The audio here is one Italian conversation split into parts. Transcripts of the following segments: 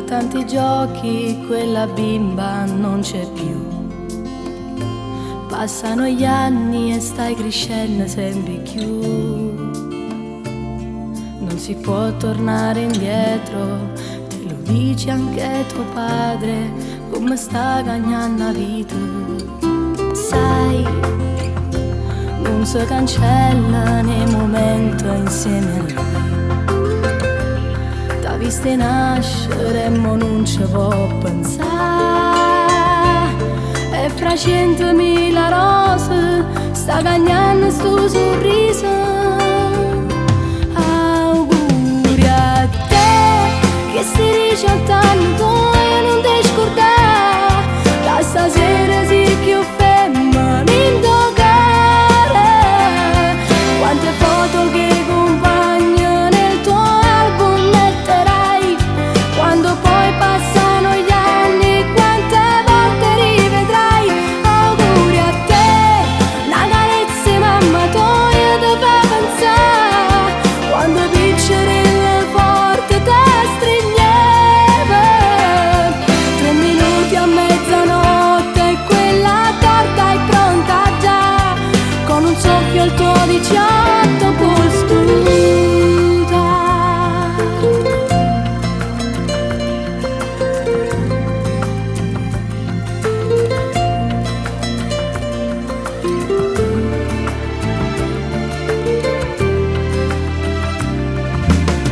tanti giochi quella bimba non c'è più. Passano gli anni e stai crescendo sempre più. Non si può tornare indietro, te lo dice anche tuo padre, come sta cagnando la vita. Sai, non si cancella nei momenti insieme a lui. T'ha viste nascere ma non ci può pensare. E fra 100.000 rose sta cagnando sto sorriso. Auguri a te, che si dice a tanto non ti scordare. Da stasera sì più femminile in toccare. Quante foto che compagno nel tuo album metterai. Quando poi passano gli anni quante volte rivedrai. Auguri a te, una carezza mamma tua ti fa pensare. Quando piccerella forte te stringeva. 3 minuti a mezzanotte e quella torta è pronta già. Con un soffio il tuo 18 può studiare.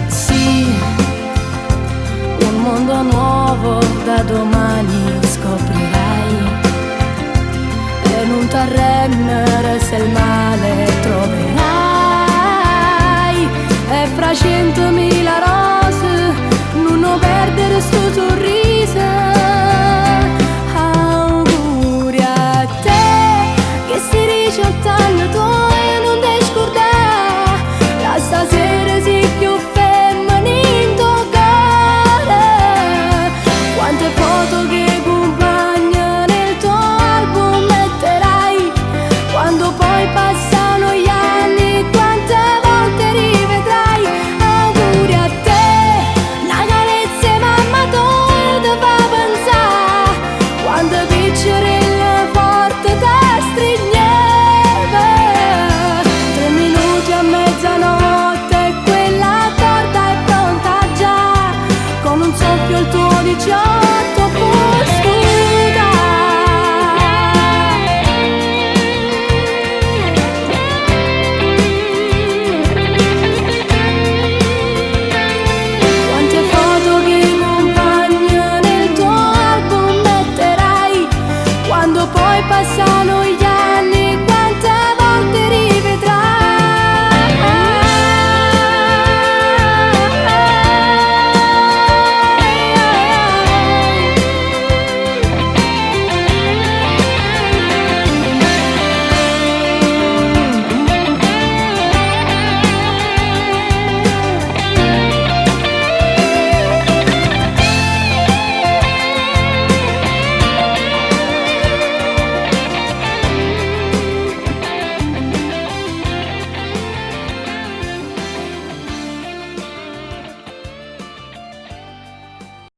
Sì, un mondo nuovo da domani scoprirai. E non t'arrendere se il male troverai. E fra 100.000